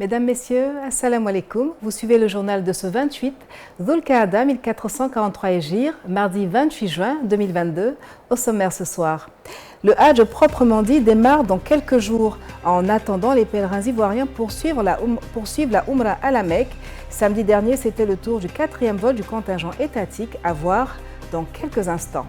Mesdames, Messieurs, Assalamu alaikum. Vous suivez le journal de ce 28 Dhul Qa'ada 1443 Hégire, mardi 28 juin 2022. Au sommaire ce soir. Le Hajj proprement dit démarre dans quelques jours. En attendant, les pèlerins ivoiriens poursuivent la Umrah à la Mecque. Samedi dernier, c'était le tour du 4e vol du contingent étatique à voir dans quelques instants.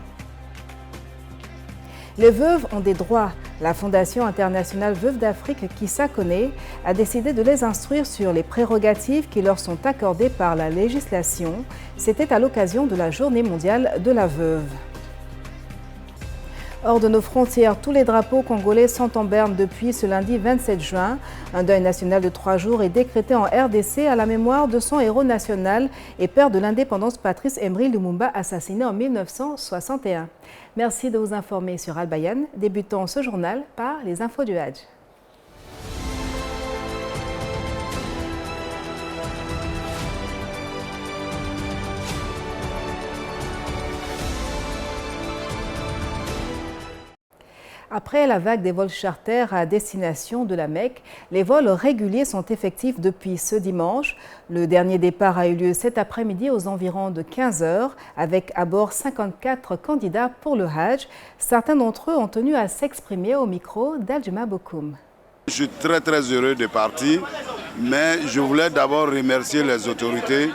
Les veuves ont des droits. La Fondation internationale Veuves d'Afrique, qui connaît, a décidé de les instruire sur les prérogatives qui leur sont accordées par la législation. C'était à l'occasion de la Journée mondiale de la veuve. Hors de nos frontières, tous les drapeaux congolais sont en berne depuis ce lundi 27 juin. Un deuil national de 3 jours est décrété en RDC à la mémoire de son héros national et père de l'indépendance Patrice Emery Lumumba, assassiné en 1961. Merci de vous informer sur Al Bayan. Débutons ce journal par les infos du Hajj. Après la vague des vols charters à destination de la Mecque, les vols réguliers sont effectifs depuis ce dimanche. Le dernier départ a eu lieu cet après-midi aux environs de 15 h, avec à bord 54 candidats pour le Hajj. Certains d'entre eux ont tenu à s'exprimer au micro d'Al-Juma Bokoum. Je suis très heureux de partir, mais je voulais d'abord remercier les autorités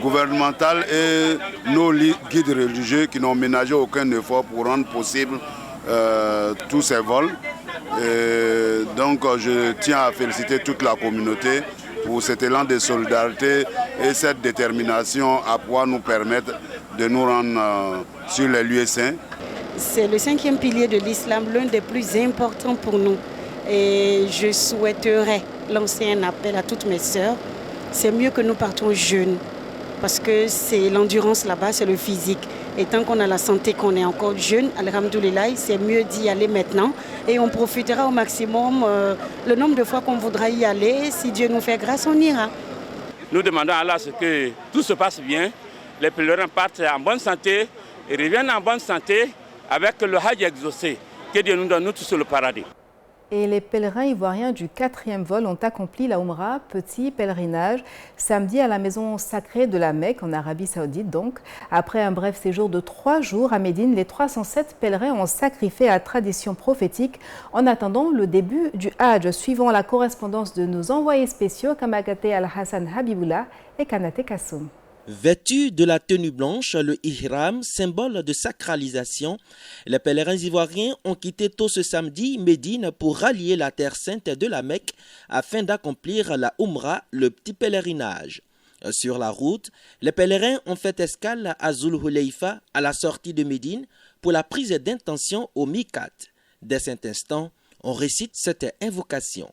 gouvernementales et nos guides religieux qui n'ont ménagé aucun effort pour rendre possible tous ces vols. Et donc je tiens à féliciter toute la communauté pour cet élan de solidarité et cette détermination à pouvoir nous permettre de nous rendre sur les lieux saints. C'est le 5e pilier de l'islam, l'un des plus importants pour nous. Et je souhaiterais lancer un appel à toutes mes sœurs. C'est mieux que nous partons jeunes, parce que c'est l'endurance là-bas, c'est le physique. Et tant qu'on a la santé, qu'on est encore jeune, alhamdoulilah, c'est mieux d'y aller maintenant. Et on profitera au maximum le nombre de fois qu'on voudra y aller. Si Dieu nous fait grâce, on ira. Nous demandons à Allah que tout se passe bien, les pèlerins partent en bonne santé et reviennent en bonne santé avec le Hajj exaucé. Que Dieu nous donne nous tous le paradis. Et les pèlerins ivoiriens du 4e vol ont accompli la Umrah, petit pèlerinage, samedi à la maison sacrée de la Mecque, en Arabie Saoudite donc. Après un bref séjour de 3 jours à Médine, les 307 pèlerins ont sacrifié à tradition prophétique en attendant le début du Hajj. Suivant la correspondance de nos envoyés spéciaux, Kamagate Al-Hassan Habiboullah et Kanate Kassoum. Vêtus de la tenue blanche, le ihram, symbole de sacralisation, les pèlerins ivoiriens ont quitté tôt ce samedi Médine pour rallier la terre sainte de la Mecque afin d'accomplir la Umrah, le petit pèlerinage. Sur la route, les pèlerins ont fait escale à Zul Hulayfa à la sortie de Médine pour la prise d'intention au Mikat. Dès cet instant, on récite cette invocation.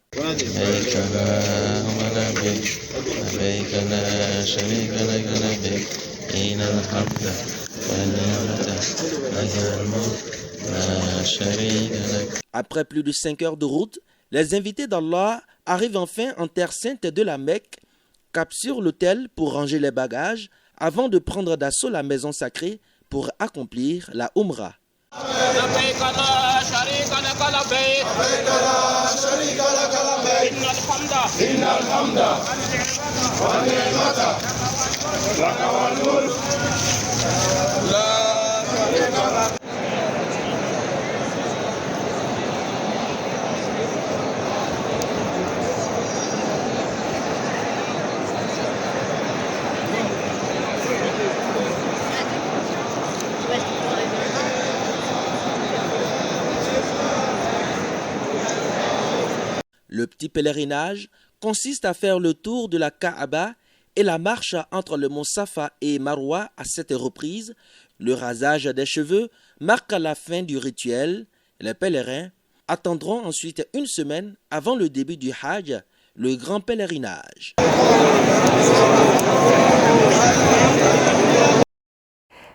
Après plus de 5 heures de route, les invités d'Allah arrivent enfin en terre sainte de la Mecque, cap sur l'autel pour ranger les bagages avant de prendre d'assaut la maison sacrée pour accomplir la Umrah. Le petit pèlerinage consiste à faire le tour de la Kaaba et la marche entre le mont Safa et Marwa à 7 reprises. Le rasage des cheveux marque la fin du rituel. Les pèlerins attendront ensuite une semaine avant le début du Hajj, le grand pèlerinage.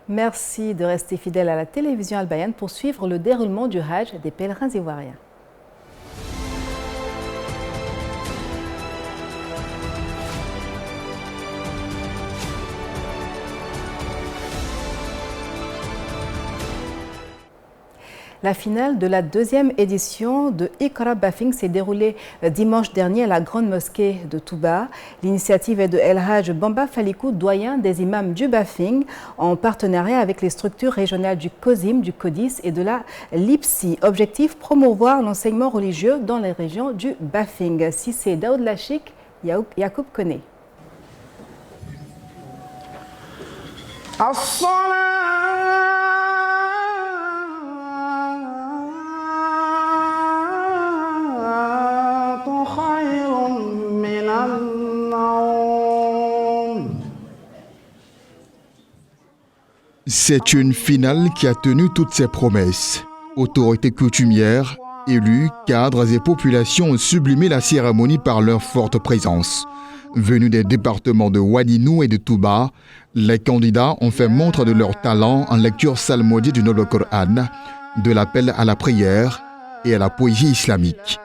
Merci de rester fidèle à la télévision Al Bayan pour suivre le déroulement du Hajj des pèlerins ivoiriens. La finale de la deuxième édition de Iqra Bafing s'est déroulée dimanche dernier à la Grande Mosquée de Touba. L'initiative est de El Hadj Bamba Falikou, doyen des imams du Bafing, en partenariat avec les structures régionales du COSIM, du CODIS et de la LIPSI. Objectif, promouvoir l'enseignement religieux dans les régions du Bafing. Si c'est Daoud Lachik, Yacoub Koné. C'est une finale qui a tenu toutes ses promesses. Autorités coutumières, élus, cadres et populations ont sublimé la cérémonie par leur forte présence. Venus des départements de Wadinou et de Touba, les candidats ont fait montre de leur talent en lecture psalmodique du Noble Coran, de l'appel à la prière et à la poésie islamique.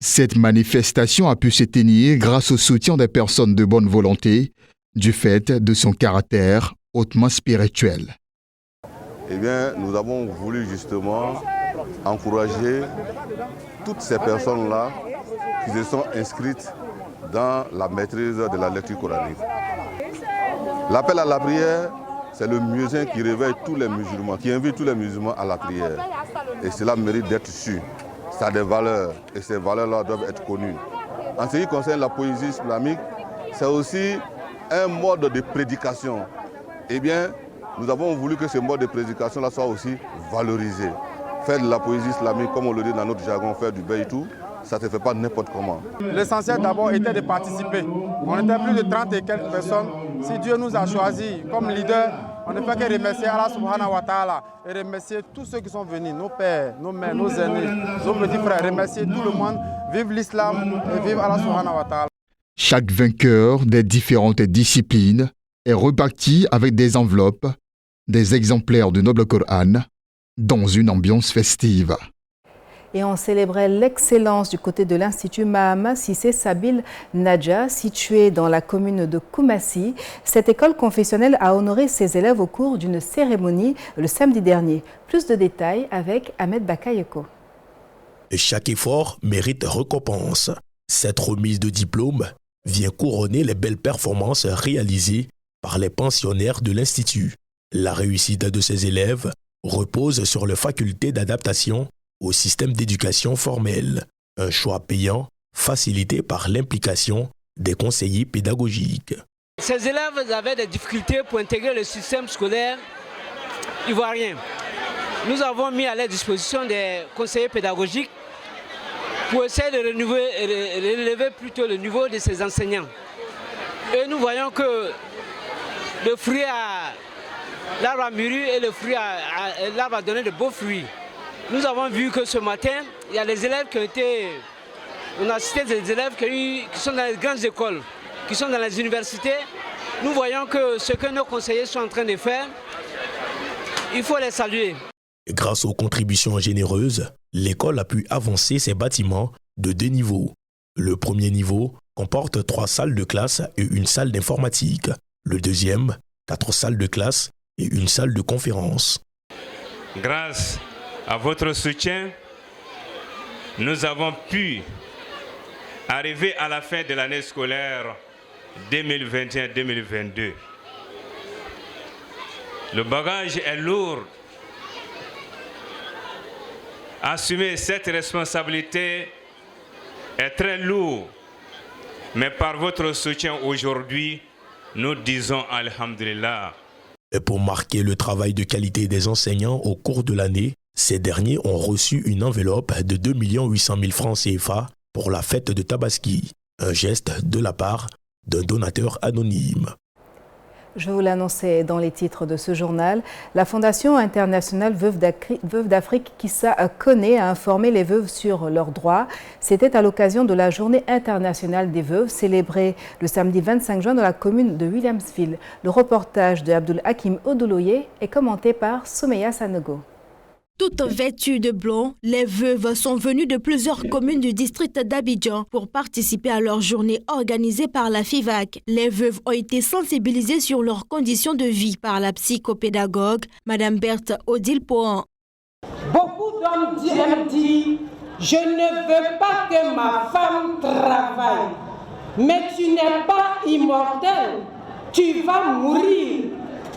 Cette manifestation a pu s'éteindre grâce au soutien des personnes de bonne volonté, du fait de son caractère hautement spirituel. Eh bien, nous avons voulu justement encourager toutes ces personnes-là qui se sont inscrites dans la maîtrise de la lecture coranique. L'appel à la prière, c'est le muezzin qui réveille tous les musulmans, qui invite tous les musulmans à la prière. Et cela mérite d'être su. Ça a des valeurs et ces valeurs-là doivent être connues. En ce qui concerne la poésie islamique, c'est aussi un mode de prédication. Eh bien, nous avons voulu que ce mode de prédication-là soit aussi valorisé. Faire de la poésie islamique, comme on le dit dans notre jargon, faire du baytou, ça ne se fait pas n'importe comment. L'essentiel d'abord était de participer. On était plus de 30 et quelques personnes. Si Dieu nous a choisis comme leader, on ne fait que remercier Allah subhanahu wa ta'ala et remercier tous ceux qui sont venus, nos pères, nos mères, nos aînés, nos petits frères, remercier tout le monde. Vive l'islam et vive Allah subhanahu wa ta'ala. Chaque vainqueur des différentes disciplines est reparti avec des enveloppes, des exemplaires du Noble Coran, dans une ambiance festive. Et on célébrait l'excellence du côté de l'Institut Mahama Sissé Sabil Nadja, situé dans la commune de Koumassi. Cette école confessionnelle a honoré ses élèves au cours d'une cérémonie le samedi dernier. Plus de détails avec Ahmed Bakayeko. Chaque effort mérite récompense. Cette remise de diplôme vient couronner les belles performances réalisées par les pensionnaires de l'Institut. La réussite de ses élèves repose sur les facultés d'adaptation au système d'éducation formelle, un choix payant facilité par l'implication des conseillers pédagogiques. Ces élèves avaient des difficultés pour intégrer le système scolaire ivoirien. Nous avons mis à leur disposition des conseillers pédagogiques pour essayer de relever plutôt le niveau de ces enseignants. Et nous voyons que le fruit l'arbre a mûri et l'arbre a donné de beaux fruits. Nous avons vu que ce matin, il y a des élèves qui ont été... On a cité des élèves qui sont dans les grandes écoles, qui sont dans les universités. Nous voyons que ce que nos conseillers sont en train de faire, il faut les saluer. Grâce aux contributions généreuses, l'école a pu avancer ses bâtiments de 2 niveaux. Le premier niveau comporte 3 salles de classe et une salle d'informatique. Le deuxième, 4 salles de classe et une salle de conférence. Grâce à votre soutien, nous avons pu arriver à la fin de l'année scolaire 2021-2022. Le bagage est lourd. Assumer cette responsabilité est très lourd. Mais par votre soutien aujourd'hui, nous disons Alhamdulillah. Et pour marquer le travail de qualité des enseignants au cours de l'année, ces derniers ont reçu une enveloppe de 2 800 000 francs CFA pour la fête de Tabaski, un geste de la part d'un donateur anonyme. Je vous l'annonçais dans les titres de ce journal. La Fondation internationale Veuves d'Afrique Kissa Koné a informé les veuves sur leurs droits. C'était à l'occasion de la Journée internationale des veuves célébrée le samedi 25 juin dans la commune de Williamsville. Le reportage de Abdul Hakim Odoloye est commenté par Soumeya Sanogo. Toutes vêtues de blanc, les veuves sont venues de plusieurs communes du district d'Abidjan pour participer à leur journée organisée par la FIVAC. Les veuves ont été sensibilisées sur leurs conditions de vie par la psychopédagogue Madame Berthe Odile Pohan. Beaucoup d'hommes disent « Je ne veux pas que ma femme travaille, mais tu n'es pas immortel, tu vas mourir.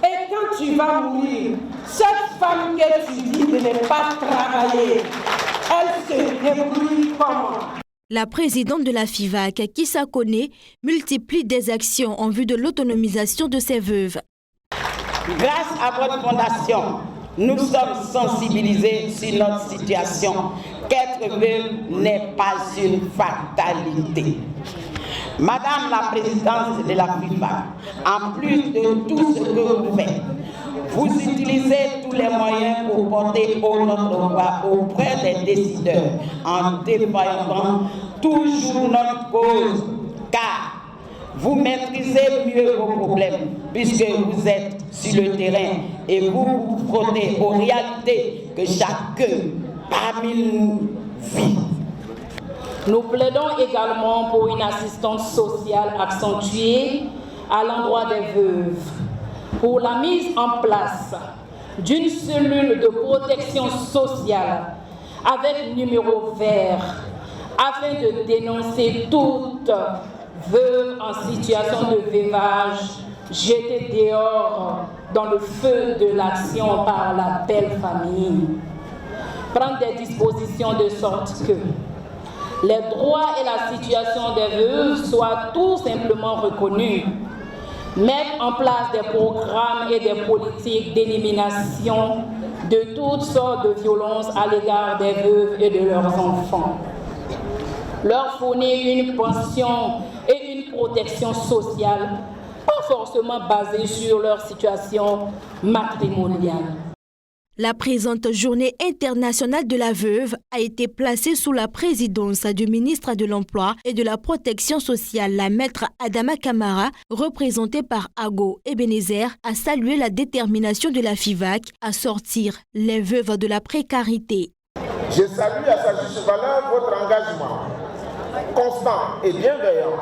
Et quand tu vas mourir, cette femme que tu dis de ne pas travailler, elle se débrouille comment ?» La présidente de la FIVAC, Kissa Koné, multiplie des actions en vue de l'autonomisation de ces veuves. Grâce à votre fondation, nous sommes sensibilisés sur notre situation. Qu'être veuve n'est pas une fatalité. Madame la présidente de la FIVAC, en plus de tout ce que vous faites, vous utilisez tous les moyens pour porter notre voix auprès des décideurs en défendant toujours notre cause, car vous maîtrisez mieux vos problèmes puisque vous êtes sur le terrain et vous vous frottez aux réalités que chacun parmi nous vit. Nous plaidons également pour une assistance sociale accentuée à l'endroit des veuves, pour la mise en place d'une cellule de protection sociale avec numéro vert, afin de dénoncer toute veuve en situation de veuvage jetée dehors dans le feu de l'action par la belle famille. Prendre des dispositions de sorte que les droits et la situation des veuves soient tout simplement reconnus. Mettre en place des programmes et des politiques d'élimination de toutes sortes de violences à l'égard des veuves et de leurs enfants. Leur fournir une pension et une protection sociale, pas forcément basée sur leur situation matrimoniale. La présente journée internationale de la veuve a été placée sous la présidence du ministre de l'Emploi et de la Protection sociale. La maître Adama Kamara, représentée par Ago Ebenezer, a salué la détermination de la FIVAC à sortir les veuves de la précarité. Je salue à sa juste valeur votre engagement constant et bienveillant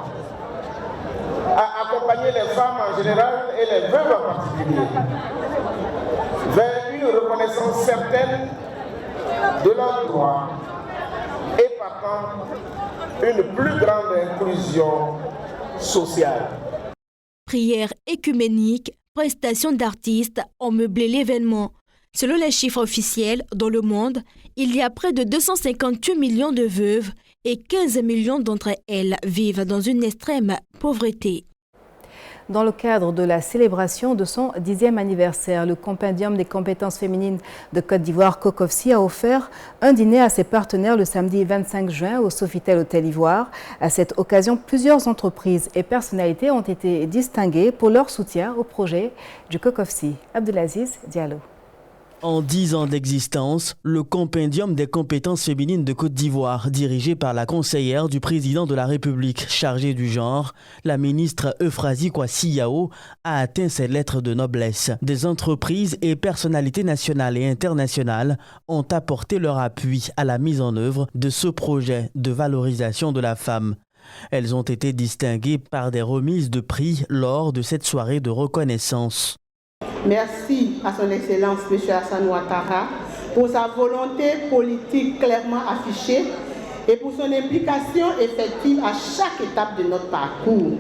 à accompagner les femmes en général et les veuves en particulier vers une reconnaissance certaine de leurs droits et partant une plus grande inclusion sociale. Prières écuméniques, prestations d'artistes ont meublé l'événement. Selon les chiffres officiels, dans le monde, il y a près de 258 millions de veuves et 15 millions d'entre elles vivent dans une extrême pauvreté. Dans le cadre de la célébration de son 10e anniversaire, le Compendium des compétences féminines de Côte d'Ivoire, COCOFSI, a offert un dîner à ses partenaires le samedi 25 juin au Sofitel Hôtel Ivoire. À cette occasion, plusieurs entreprises et personnalités ont été distinguées pour leur soutien au projet du COCOFSI. Abdelaziz Diallo. En 10 ans d'existence, le Compendium des compétences féminines de Côte d'Ivoire, dirigé par la conseillère du président de la République chargée du genre, la ministre Euphrasie Kwasi Yao, a atteint ses lettres de noblesse. Des entreprises et personnalités nationales et internationales ont apporté leur appui à la mise en œuvre de ce projet de valorisation de la femme. Elles ont été distinguées par des remises de prix lors de cette soirée de reconnaissance. Merci à son Excellence M. Hassan Ouattara pour sa volonté politique clairement affichée et pour son implication effective à chaque étape de notre parcours.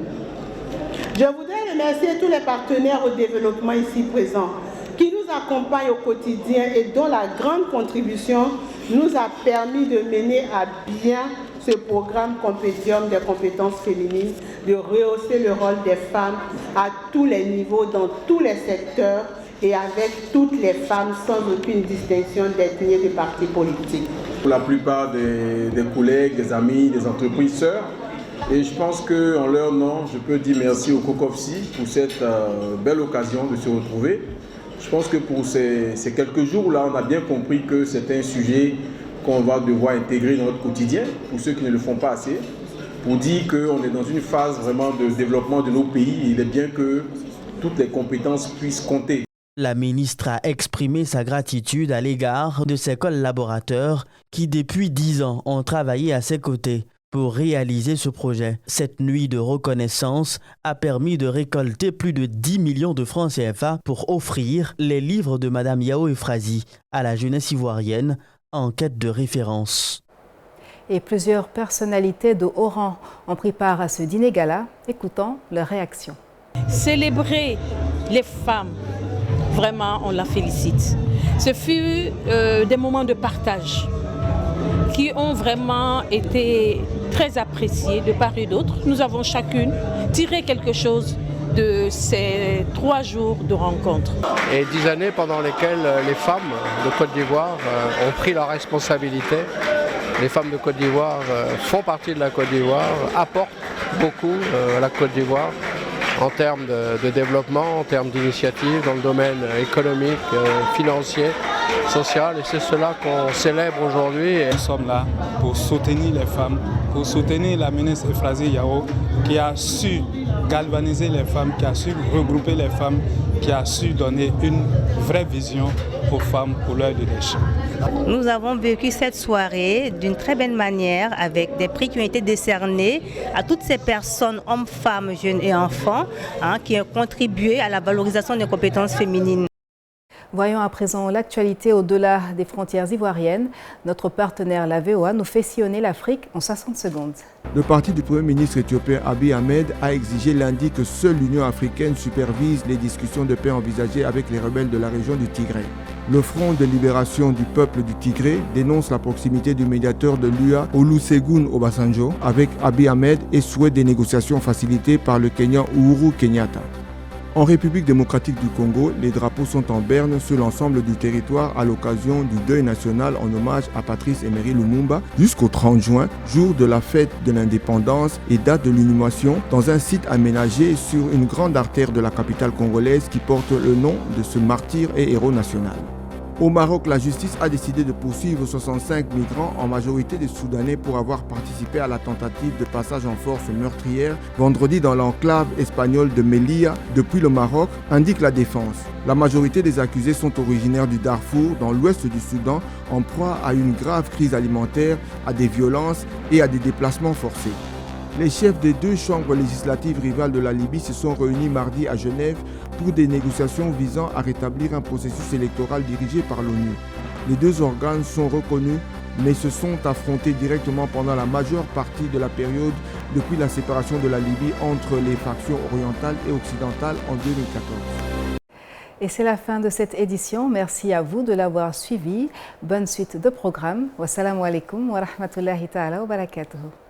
Je voudrais remercier tous les partenaires au développement ici présents qui nous accompagnent au quotidien et dont la grande contribution nous a permis de mener à bien ce programme Compendium des compétences féminines, de rehausser le rôle des femmes à tous les niveaux, dans tous les secteurs et avec toutes les femmes sans aucune distinction d'ethnie et de parti politique. Pour la plupart des collègues, des amis, des entreprises sœurs, Et je pense qu'en leur nom, je peux dire merci au COCOFSI pour cette belle occasion de se retrouver. Je pense que pour ces quelques jours-là, on a bien compris que c'est un sujet qu'on va devoir intégrer dans notre quotidien, pour ceux qui ne le font pas assez, pour dire qu'on est dans une phase vraiment de développement de nos pays. Il est bien que toutes les compétences puissent compter. La ministre a exprimé sa gratitude à l'égard de ses collaborateurs qui, depuis 10 ans, ont travaillé à ses côtés pour réaliser ce projet. Cette nuit de reconnaissance a permis de récolter plus de 10 millions de francs CFA pour offrir les livres de Mme Yao Euphrasie à la jeunesse ivoirienne en quête de référence. Et plusieurs personnalités de haut rang ont pris part à ce dîner gala. Écoutons leurs réactions. Célébrer les femmes, vraiment on la félicite. Ce fut des moments de partage qui ont vraiment été très appréciés de part et d'autre. Nous avons chacune tiré quelque chose de ces 3 jours de rencontre. Et 10 années pendant lesquelles les femmes de Côte d'Ivoire ont pris leurs responsabilités. Les femmes de Côte d'Ivoire font partie de la Côte d'Ivoire, apportent beaucoup à la Côte d'Ivoire en termes de développement, en termes d'initiatives dans le domaine économique, financier, social. Et c'est cela qu'on célèbre aujourd'hui. Nous sommes là pour soutenir les femmes, pour soutenir la ministre Euphrasie Yao qui a su galvaniser les femmes, qui a su regrouper les femmes, qui a su donner une vraie vision aux femmes pour leur leadership. Nous avons vécu cette soirée d'une très belle manière avec des prix qui ont été décernés à toutes ces personnes, hommes, femmes, jeunes et enfants, qui ont contribué à la valorisation des compétences féminines. Voyons à présent l'actualité au-delà des frontières ivoiriennes. Notre partenaire, la VOA, nous fait sillonner l'Afrique en 60 secondes. Le parti du Premier ministre éthiopien Abiy Ahmed a exigé lundi que seule l'Union africaine supervise les discussions de paix envisagées avec les rebelles de la région du Tigré. Le Front de libération du peuple du Tigré dénonce la proximité du médiateur de l'UA, Olusegun Obasanjo, avec Abiy Ahmed et souhaite des négociations facilitées par le Kenyan Uhuru Kenyatta. En République démocratique du Congo, les drapeaux sont en berne sur l'ensemble du territoire à l'occasion du deuil national en hommage à Patrice Emery Lumumba jusqu'au 30 juin, jour de la fête de l'indépendance et date de l'inhumation, dans un site aménagé sur une grande artère de la capitale congolaise qui porte le nom de ce martyr et héros national. Au Maroc, la justice a décidé de poursuivre 65 migrants, en majorité des Soudanais, pour avoir participé à la tentative de passage en force meurtrière vendredi dans l'enclave espagnole de Melilla depuis le Maroc, indique la défense. La majorité des accusés sont originaires du Darfour, dans l'ouest du Soudan, en proie à une grave crise alimentaire, à des violences et à des déplacements forcés. Les chefs des 2 chambres législatives rivales de la Libye se sont réunis mardi à Genève pour des négociations visant à rétablir un processus électoral dirigé par l'ONU. Les 2 organes sont reconnus mais se sont affrontés directement pendant la majeure partie de la période depuis la séparation de la Libye entre les factions orientales et occidentales en 2014. Et c'est la fin de cette édition. Merci à vous de l'avoir suivi. Bonne suite de programme. Wassalamu alaikum wa rahmatullahi ta'ala wa barakatuhu.